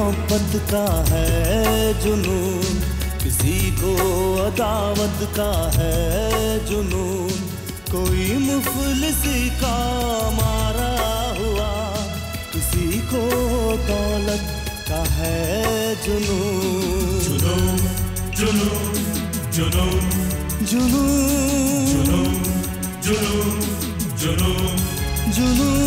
मोहब्बत का है जुनून, किसी को अदावत का है जुनून, कोई मुफलिसी का मारा हुआ, किसी को दौलत का है जुनून। जुनून जुनून जुनून जुनून जुनून जुनून जुनून।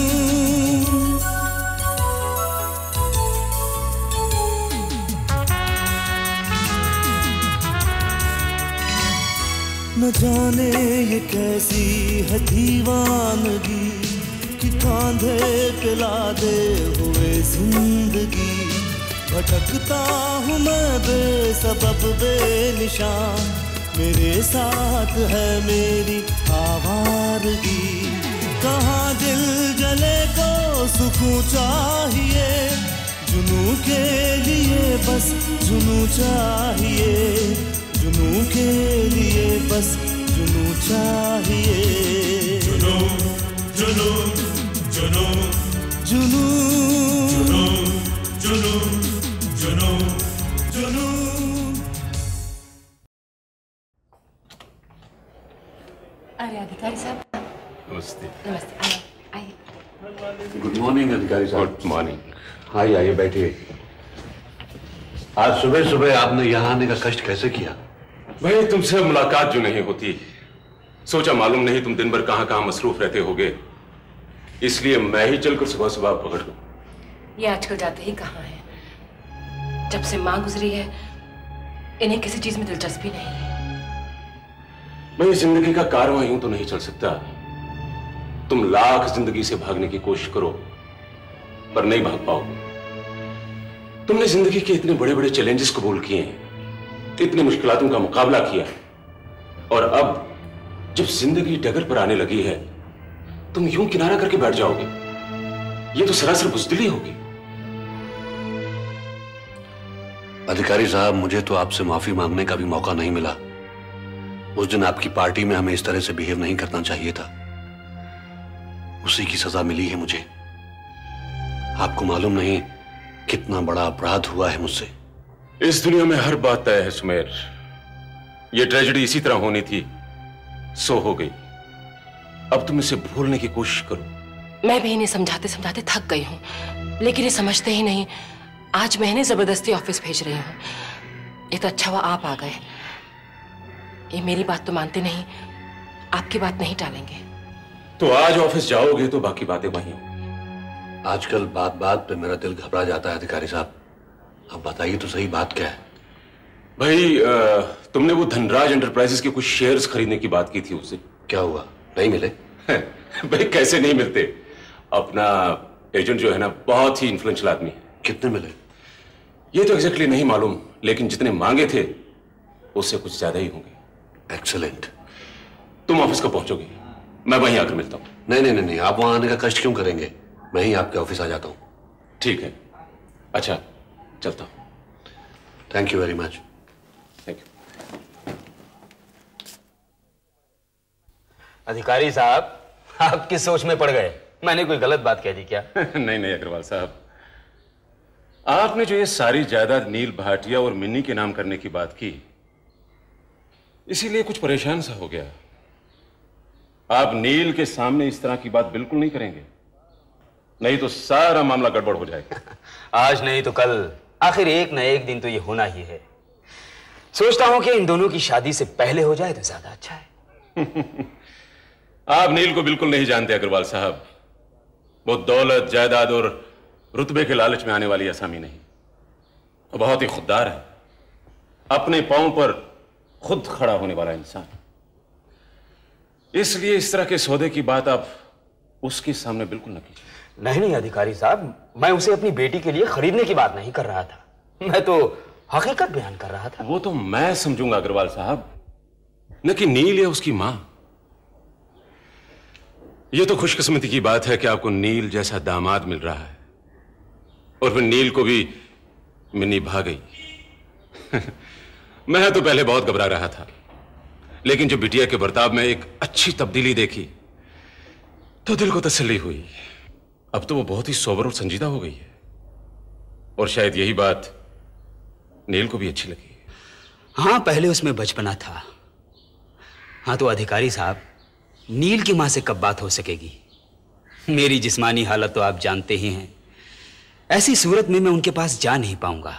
न जाने ये कैसी है दीवानगी कि कांधे पे लादे हुए जिंदगी, भटकता हूँ मैं बेसबब बेनिशान, मेरे साथ है मेरी आवारगी। कहाँ दिल जले को सुकून चाहिए, जुनून के लिए बस जुनून चाहिए, जुनून के लिए बस जुनून चाहिए। जुनून जुनून जुनून जुनून जुनून जुनून जुनून। अरे अधिकारी साहब, नमस्ते। नमस्ते, आइए। गुड मॉर्निंग अधिकारी साहब। Good morning. आइए आइए बैठिए। आज सुबह सुबह आपने यहाँ आने का कष्ट कैसे किया? भाई तुमसे मुलाकात जो नहीं होती, सोचा मालूम नहीं तुम दिन भर कहाँ कहाँ मसरूफ रहते होगे, इसलिए मैं ही चलकर सुबह सुबह पकड़ लूं। ये आजकल जाते ही कहाँ है, जब से माँ गुजरी है इन्हें किसी चीज में दिलचस्पी नहीं है। भाई जिंदगी का कारवां यूं तो नहीं चल सकता। तुम लाख जिंदगी से भागने की कोशिश करो पर नहीं भाग पाओगे। तुमने जिंदगी के इतने बड़े बड़े चैलेंजेस कबूल किए हैं, इतनी मुश्किलातों का मुकाबला किया है, और अब जब जिंदगी डगर पर आने लगी है तुम यूं किनारा करके बैठ जाओगे, ये तो सरासर बुज़दिली होगी। अधिकारी साहब, मुझे तो आपसे माफी मांगने का भी मौका नहीं मिला। उस दिन आपकी पार्टी में हमें इस तरह से बिहेव नहीं करना चाहिए था, उसी की सजा मिली है मुझे। आपको मालूम नहीं कितना बड़ा अपराध हुआ है मुझसे। इस दुनिया में हर बात तय है सुमेर। यह ट्रेजेडी इसी तरह होनी थी, सो हो गई। अब तुम इसे भूलने की कोशिश करो। मैं भी इन्हें समझाते समझाते थक गई हूँ, लेकिन ये समझते ही नहीं। आज मैं इन्हें जबरदस्ती ऑफिस भेज रही हूँ। ये तो अच्छा हुआ आप आ गए। ये मेरी बात तो मानते नहीं, आपकी बात नहीं टालेंगे। तो आज ऑफिस जाओगे तो बाकी बातें वहीं। आजकल बात बात पे मेरा दिल घबरा जाता है अधिकारी साहब। अब बताइए तो सही, बात क्या है? भाई तुमने वो धनराज एंटरप्राइजेस के कुछ शेयर्स खरीदने की बात की थी उससे। क्या हुआ, नहीं मिले? भाई कैसे नहीं मिलते, अपना एजेंट जो है ना बहुत ही इन्फ्लुएंशियल आदमी है। कितने मिले? ये तो एग्जैक्टली नहीं मालूम, लेकिन जितने मांगे थे उससे कुछ ज्यादा ही होंगे। एक्सीलेंट। तुम ऑफिस कब पहुंचोगे? मैं वहीं आकर मिलता हूँ। नहीं नहीं नहीं, आप वहां आने का कष्ट क्यों करेंगे, मैं ही आपके ऑफिस आ जाता हूँ। ठीक है, अच्छा चलता हूँ। Thank you very much. Thank you. अधिकारी साहब, आप किस सोच में पड़ गए? मैंने कोई गलत बात कह दी क्या? नहीं नहीं अग्रवाल साहब, आपने जो ये सारी जायदाद नील भाटिया और मिन्नी के नाम करने की बात की, इसीलिए कुछ परेशान सा हो गया। आप नील के सामने इस तरह की बात बिल्कुल नहीं करेंगे, नहीं तो सारा मामला गड़बड़ हो जाएगा। आज नहीं तो कल, आखिर एक न एक दिन तो ये होना ही है। सोचता हूं कि इन दोनों की शादी से पहले हो जाए तो ज्यादा अच्छा है। आप नील को बिल्कुल नहीं जानते अग्रवाल साहब। वो दौलत, जायदाद और रुतबे के लालच में आने वाली असामी नहीं। वो बहुत ही खुददार है, अपने पांव पर खुद खड़ा होने वाला इंसान। इसलिए इस तरह के सौदे की बात आप उसके सामने बिल्कुल न कीजिए। नहीं नहीं अधिकारी साहब, मैं उसे अपनी बेटी के लिए खरीदने की बात नहीं कर रहा था, मैं तो हकीकत बयान कर रहा था। वो तो मैं समझूंगा अग्रवाल साहब, न कि नील या उसकी मां। यह तो खुशकिस्मती की बात है कि आपको नील जैसा दामाद मिल रहा है, और फिर नील को भी मिन्नी भा गई। मैं तो पहले बहुत घबरा रहा था, लेकिन जब बिटिया के बर्ताव में एक अच्छी तब्दीली देखी तो दिल को तसल्ली हुई। अब तो वो बहुत ही सोबर और संजीदा हो गई है। और शायद यही बात नील को भी अच्छी लगी। हाँ, पहले उसमें बचपना था। हाँ, तो अधिकारी साहब, नील की मां से कब बात हो सकेगी? मेरी जिस्मानी हालत तो आप जानते ही हैं। ऐसी सूरत में मैं उनके पास जा नहीं पाऊंगा।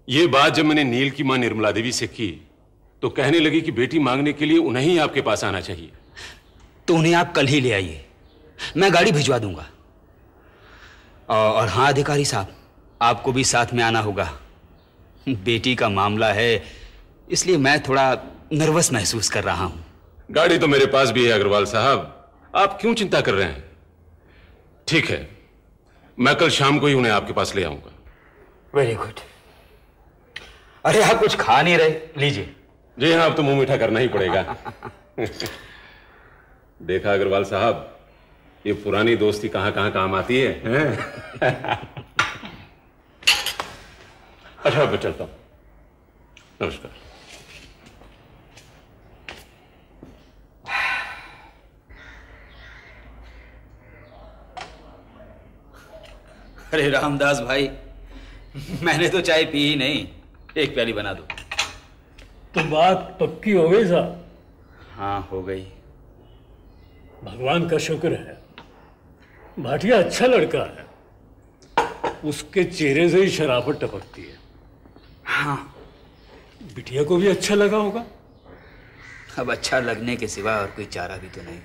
यह बात जब मैंने नील की मां निर्मला देवी से की तो कहने लगी कि बेटी मांगने के लिए उन्हें ही आपके पास आना चाहिए। तो उन्हें आप कल ही ले आइए, मैं गाड़ी भिजवा दूंगा। और हाँ अधिकारी साहब, आपको भी साथ में आना होगा। बेटी का मामला है, इसलिए मैं थोड़ा नर्वस महसूस कर रहा हूं। गाड़ी तो मेरे पास भी है अग्रवाल साहब, आप क्यों चिंता कर रहे हैं? ठीक है, मैं कल शाम को ही उन्हें आपके पास ले आऊंगा। Very good. अरे आप कुछ खा नहीं रहे, लीजिए। जी हाँ, अब तो मुंह मीठा करना ही पड़ेगा। देखा अग्रवाल साहब, ये पुरानी दोस्ती कहां कहां काम आती है। अच्छा, मैं चलता हूं। नमस्कार। अरे रामदास भाई, मैंने तो चाय पी ही नहीं, एक प्याली बना दो। तो बात पक्की हो गई साहब? हाँ, हो गई। भगवान का शुक्र है, भाटिया अच्छा लड़का है। उसके चेहरे से ही शराफत टपकती है। हाँ, बिटिया को भी अच्छा लगा होगा। अब अच्छा लगने के सिवा और कोई चारा भी तो नहीं।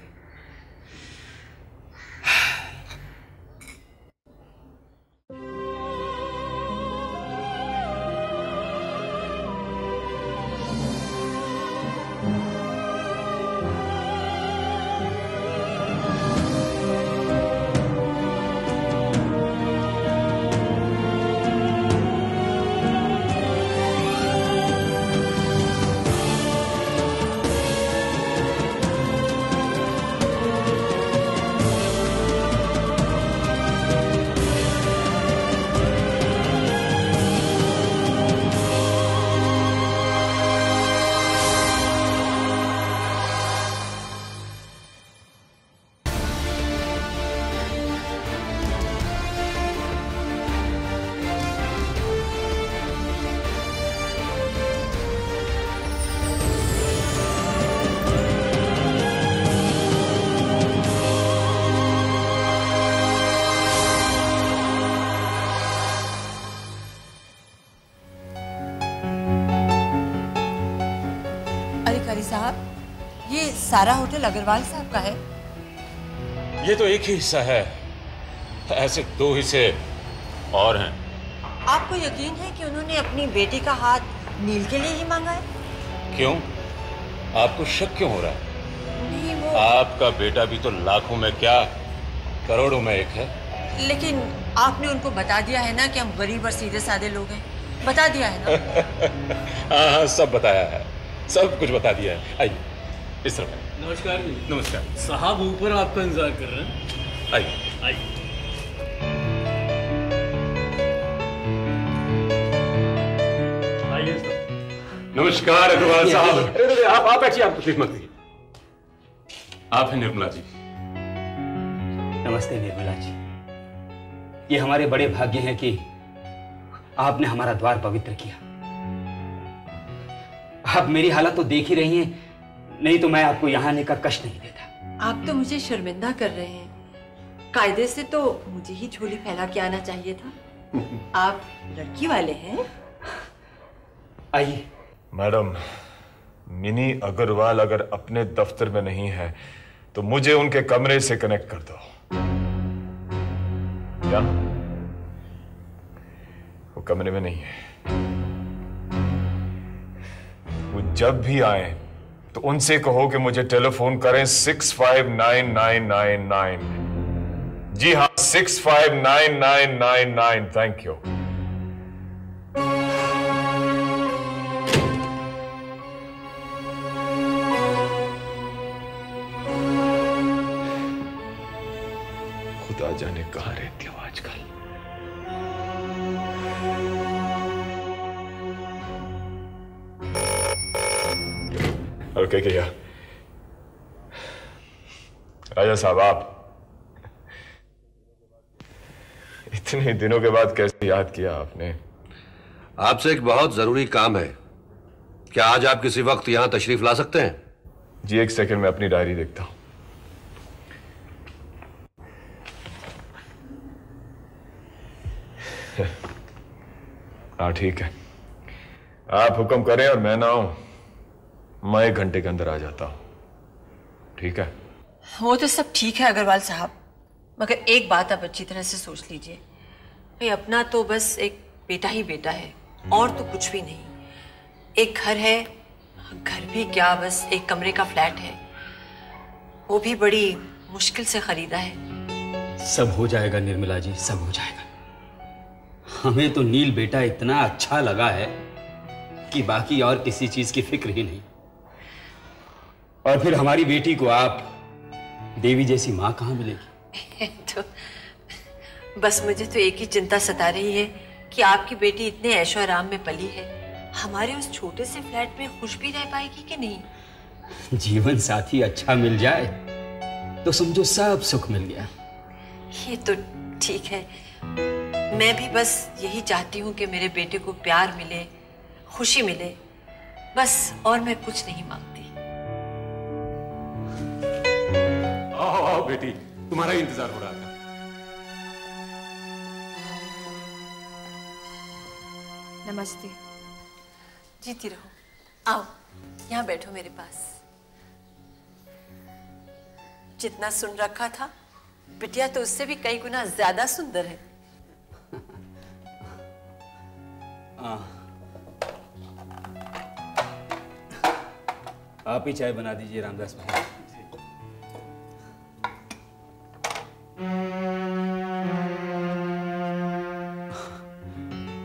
साहब, ये सारा होटल अग्रवाल साहब का है? ये तो एक ही हिस्सा है, ऐसे दो हिस्से और हैं। आपको यकीन है कि उन्होंने अपनी बेटी का हाथ नील के लिए ही मांगा है? क्यों, आपको शक क्यों हो रहा है? नहीं, वो आपका बेटा भी तो लाखों में क्या करोड़ों में एक है। लेकिन आपने उनको बता दिया है ना कि हम गरीब और सीधे साधे लोग हैं, बता दिया है ना? हाँ, सब बताया है, सब कुछ बता दिया है। आइए इस तरफ। नमस्कार जी। नमस्कार साहब, ऊपर आपका इंतजार कर रहे हैं। आइए आइए। आइए साहब। नमस्कार अग्रवाल साहब। अरे आप बैठिए, आप तकलीफ मत लीजिए। आप हैं निर्मला जी? नमस्ते निर्मला जी। ये हमारे बड़े भाग्य हैं कि आपने हमारा द्वार पवित्र किया। आप मेरी हालत तो देख ही रही हैं, नहीं तो मैं आपको यहाँ आने का कष्ट नहीं देता। आप तो मुझे शर्मिंदा कर रहे हैं। कायदे से तो मुझे ही झोली फैला के आना चाहिए था। आप लड़की वाले हैं? आइए। मैडम, मिनी अग्रवाल अगर अपने दफ्तर में नहीं है तो मुझे उनके कमरे से कनेक्ट कर दो। क्या? वो कमरे में नहीं है। वो जब भी आए तो उनसे कहो कि मुझे टेलीफोन करें 659999। जी हाँ, 659999। Thank you. खुदा जाने कहां रहती हो आजकल। ओके क्या राजा साहब, आप इतने दिनों के बाद कैसे याद किया आपने? आपसे एक बहुत जरूरी काम है। क्या आज आप किसी वक्त यहां तशरीफ ला सकते हैं? जी, एक सेकंड में अपनी डायरी देखता हूं। हाँ ठीक है, आप हुक्म करें और मैं ना आऊं, मैं 1 घंटे के अंदर आ जाता हूं। ठीक है? वो तो सब ठीक है अग्रवाल साहब, मगर एक बात आप अच्छी तरह से सोच लीजिए। भाई अपना तो बस एक बेटा ही बेटा है, और तो कुछ भी नहीं। एक घर है, घर भी क्या, बस एक कमरे का फ्लैट है, वो भी बड़ी मुश्किल से खरीदा है। सब हो जाएगा निर्मला जी, सब हो जाएगा। हमें तो नील बेटा इतना अच्छा लगा है कि बाकी और किसी चीज की फिक्र ही नहीं। और फिर हमारी बेटी को आप देवी जैसी माँ कहाँ मिलेगी? तो बस मुझे तो एक ही चिंता सता रही है कि आपकी बेटी इतने ऐशो आराम में पली है, हमारे उस छोटे से फ्लैट में खुश भी रह पाएगी कि नहीं? जीवन साथी अच्छा मिल जाए तो समझो सब सुख मिल गया। ये तो ठीक है, मैं भी बस यही चाहती हूँ कि मेरे बेटे को प्यार मिले, खुशी मिले, बस, और मैं कुछ नहीं मांगती। आओ आओ बेटी, तुम्हारा इंतजार हो रहा था। नमस्ते। जीती रहो, आओ यहाँ बैठो मेरे पास। जितना सुन रखा था, बिटिया तो उससे भी कई गुना ज्यादा सुंदर है। आप ही चाय बना दीजिए रामदास भाई।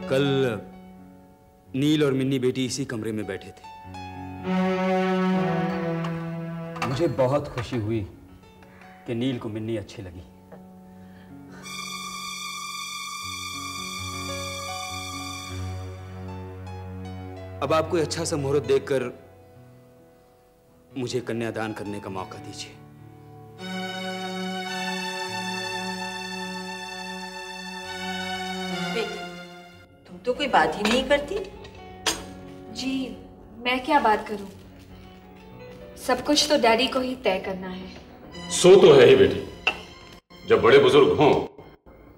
कल नील और मिन्नी बेटी इसी कमरे में बैठे थे। मुझे बहुत खुशी हुई कि नील को मिन्नी अच्छी लगी। अब आप कोई अच्छा सा मुहूर्त देखकर मुझे कन्यादान करने का मौका दीजिए। बेटी, तुम तो कोई बात ही नहीं करती। जी, मैं क्या बात करूं? सब कुछ तो डैडी को ही तय करना है। सो तो है ही बेटी, जब बड़े बुजुर्ग हों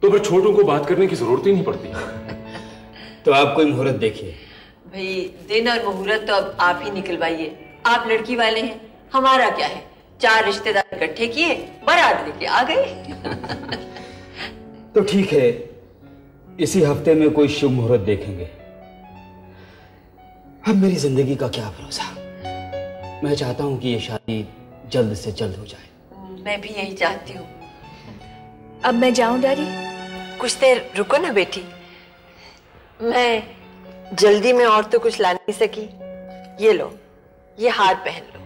तो फिर छोटों को बात करने की जरूरत ही नहीं पड़ती। तो आप कोई मुहूर्त देखिए। भाई दिन और मुहूर्त तो अब आप ही निकलवाइए, आप लड़की वाले हैं, हमारा क्या है। 4 रिश्तेदार इकट्ठे किए, बारात लेके आ गए। तो ठीक है, इसी हफ्ते में कोई शुभ मुहूर्त देखेंगे। अब मेरी जिंदगी का क्या भरोसा, मैं चाहता हूं कि ये शादी जल्द से जल्द हो जाए। मैं भी यही चाहती हूँ। अब मैं जाऊं डैडी? कुछ देर रुको ना बेटी, मैं जल्दी में और तो कुछ ला नहीं सकी। ये लो, ये हार पहन लो,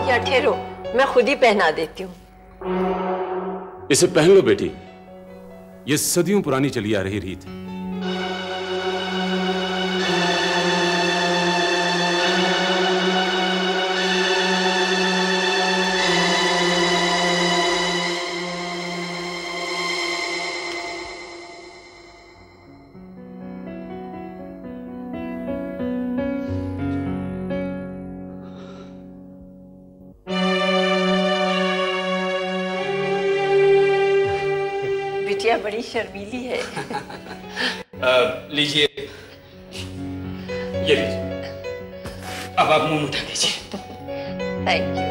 या ठहरो मैं खुद ही पहना देती हूँ। इसे पहन लो बेटी, ये सदियों पुरानी चली आ रही रीत है। बिटिया बड़ी शर्मीली है। लीजिए, ये लीजिए, अब आप मुंह उठा लीजिए। Thank you.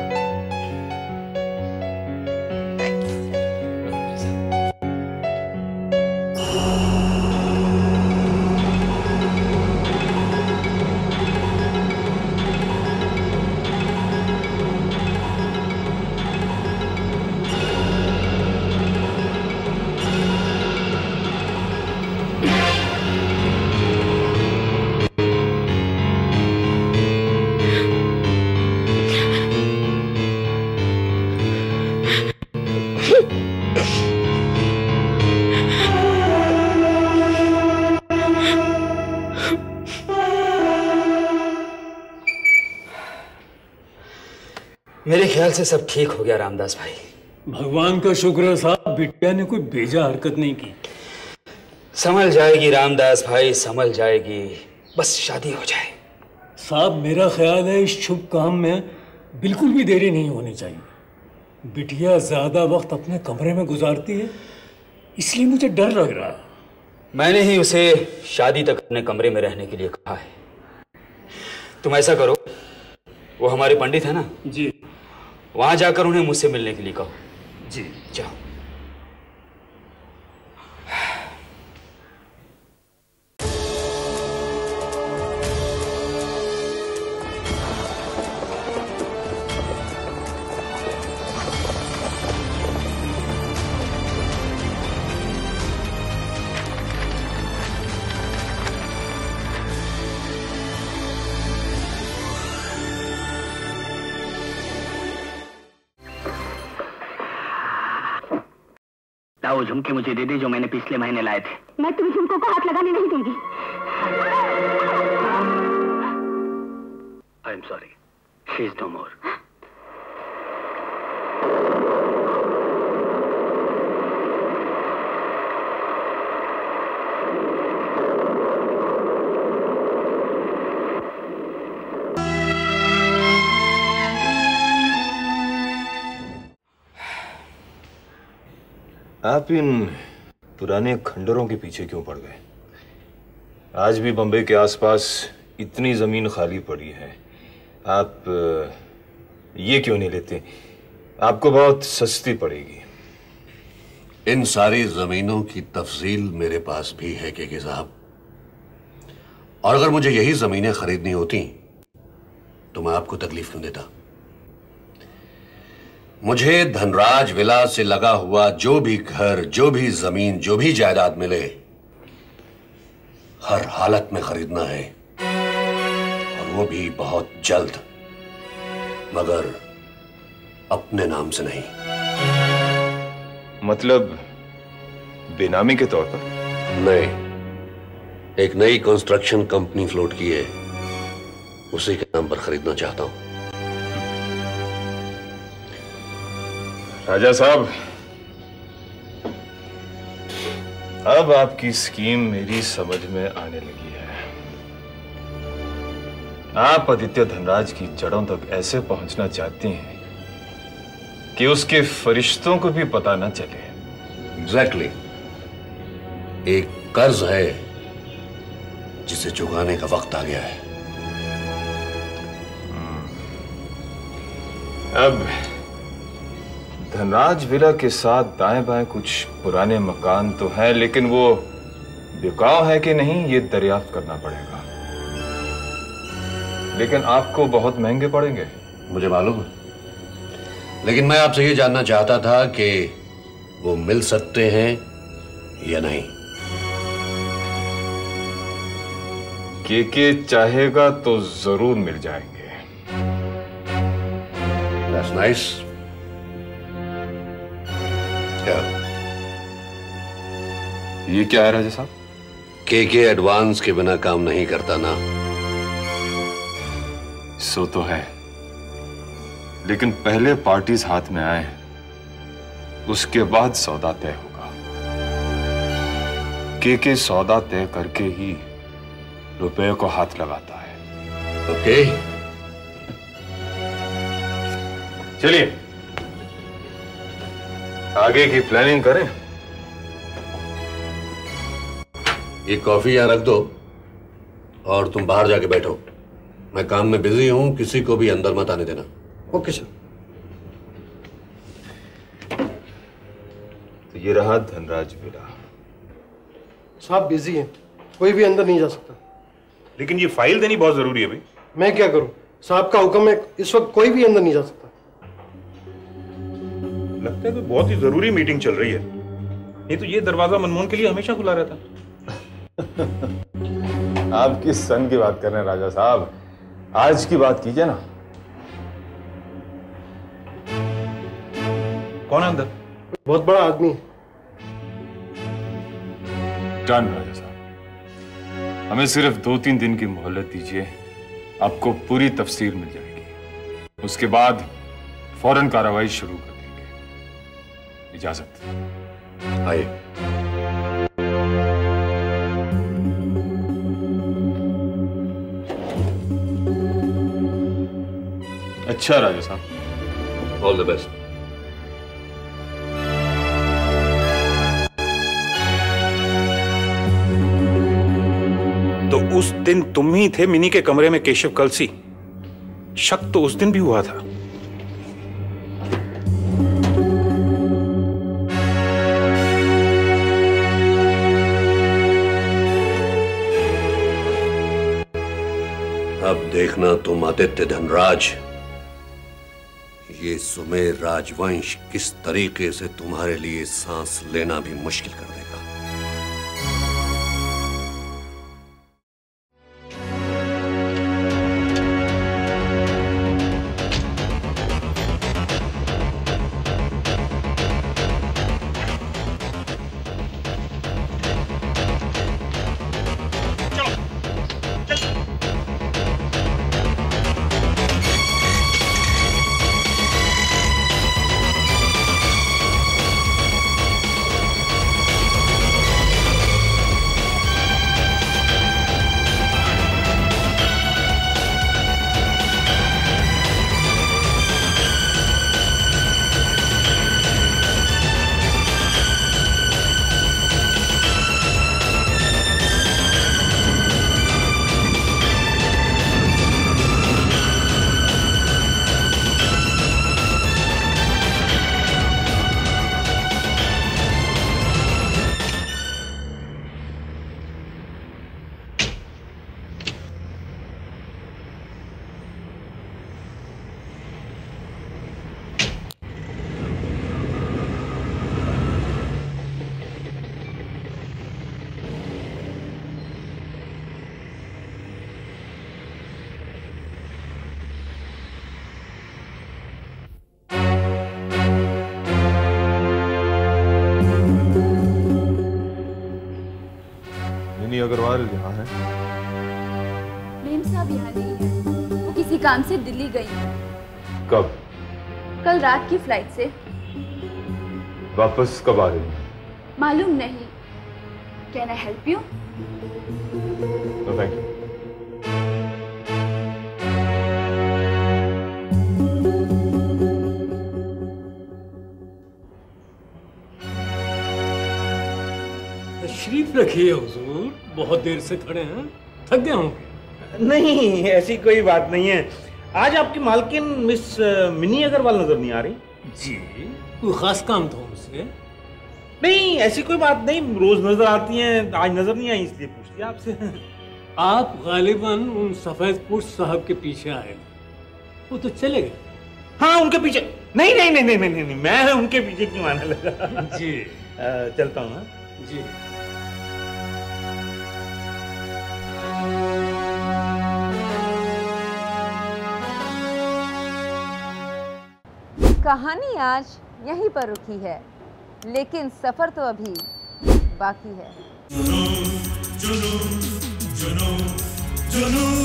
मेरे ख्याल से सब ठीक हो गया रामदास भाई। भगवान का शुक्र है साहब, बिटिया ने कोई बेजा हरकत नहीं की। संभल जाएगी रामदास भाई, संभल जाएगी, बस शादी हो जाए। साहब मेरा ख्याल है इस शुभ काम में बिल्कुल भी देरी नहीं होनी चाहिए। बिटिया ज्यादा वक्त अपने कमरे में गुजारती है, इसलिए मुझे डर लग रहा है। मैंने ही उसे शादी तक अपने कमरे में रहने के लिए कहा है। तुम ऐसा करो, वो हमारे पंडित है ना जी, वहां जाकर उन्हें मुझसे मिलने के लिए कहो। जी जाओ। वो झुमके मुझे दे दे जो मैंने पिछले महीने लाए थे। मैं तुम झुमकों को हाथ लगाने नहीं दूंगी। I am sorry, she is no more. आप इन पुराने खंडरों के पीछे क्यों पड़ गए? आज भी बंबई के आसपास इतनी जमीन खाली पड़ी है, आप ये क्यों नहीं लेते? आपको बहुत सस्ती पड़ेगी। इन सारी जमीनों की तफसील मेरे पास भी है के साहब, और अगर मुझे यही जमीनें खरीदनी होती तो मैं आपको तकलीफ क्यों देता? मुझे धनराज विला से लगा हुआ जो भी घर, जो भी जमीन, जो भी जायदाद मिले, हर हालत में खरीदना है, और वो भी बहुत जल्द, मगर अपने नाम से नहीं। मतलब बेनामी के तौर पर? नहीं, एक नई कंस्ट्रक्शन कंपनी फ्लोट की है, उसी के नाम पर खरीदना चाहता हूं। राजा साहब, अब आपकी स्कीम मेरी समझ में आने लगी है। आप आदित्य धनराज की जड़ों तक ऐसे पहुंचना चाहती हैं कि उसके फरिश्तों को भी पता न चले। एग्जैक्टली। एक कर्ज है जिसे चुकाने का वक्त आ गया है। अब धनराज विला के साथ दाएं बाएं कुछ पुराने मकान तो हैं, लेकिन वो बिकाऊ है कि नहीं ये दरियाफ्त करना पड़ेगा। लेकिन आपको बहुत महंगे पड़ेंगे। मुझे मालूम है, लेकिन मैं आपसे ये जानना चाहता था कि वो मिल सकते हैं या नहीं। के चाहेगा तो जरूर मिल जाएंगे। That's nice. क्या? ये क्या है राजा साहब? के एडवांस के बिना काम नहीं करता ना। सो तो है, लेकिन पहले पार्टीज हाथ में आए, उसके बाद सौदा तय होगा। के सौदा तय करके ही रुपए को हाथ लगाता है। ओके, चलिए आगे की प्लानिंग करें। ये कॉफी यहां रख दो और तुम बाहर जाके बैठो। मैं काम में बिजी हूं, किसी को भी अंदर मत आने देना। Okay sir. तो ये रहा धनराज विला। साहब बिजी हैं, कोई भी अंदर नहीं जा सकता। लेकिन ये फाइल देनी बहुत जरूरी है भाई। मैं क्या करूं, साहब का हुक्म है, इस वक्त कोई भी अंदर नहीं जा सकता। लगता है कोई बहुत ही जरूरी मीटिंग चल रही है, नहीं तो ये दरवाजा मनमोहन के लिए हमेशा खुला रहता। आप किस सन की बात कर रहे हैं राजा साहब? आज की बात कीजिए ना। कौन है अंदर? बहुत बड़ा आदमी है। डन राजा साहब, हमें सिर्फ 2-3 दिन की मोहलत दीजिए, आपको पूरी तफसील मिल जाएगी। उसके बाद फौरन कार्रवाई शुरू कर देंगे। इजाजत। आइए। अच्छा राजा साहब, ऑल द बेस्ट। तो उस दिन तुम ही थे मिनी के कमरे में केशव कलसी? शक तो उस दिन भी हुआ था। अब देखना तुम आदित्य धनराज, ये सुमेर राजवंश किस तरीके से तुम्हारे लिए सांस लेना भी मुश्किल कर देगा। अग्रवाल यहाँ है? मेम साहब यहाँ नहीं है, वो किसी काम से दिल्ली गई है। कब? कल रात की फ्लाइट से। वापस कब आ रही है? मालूम नहीं। Can I help you? No thank you. तशरीफ रखिए हुजूर, बहुत देर से खड़े हैं, थक गए होंगे। नहीं, ऐसी कोई बात नहीं है। आज आपकी मालकिन मिस मिनी अग्रवाल नजर नहीं आ रही। जी, कोई खास काम था उनसे? नहीं, ऐसी कोई बात नहीं, रोज नजर आती हैं, आज नजर नहीं आई इसलिए पूछ लिया आपसे। आप गालिबन उन सफेदपुर साहब के पीछे आए, वो तो चले गए। हाँ, उनके पीछे? नहीं नहीं नहीं नहीं नहीं, नहीं। मैं उनके पीछे क्यों आने लगा। जी चलता हूँ। जी कहानी आज यहीं पर रुकी है, लेकिन सफर तो अभी बाकी है। जुनून, जुनून, जुनून, जुनून।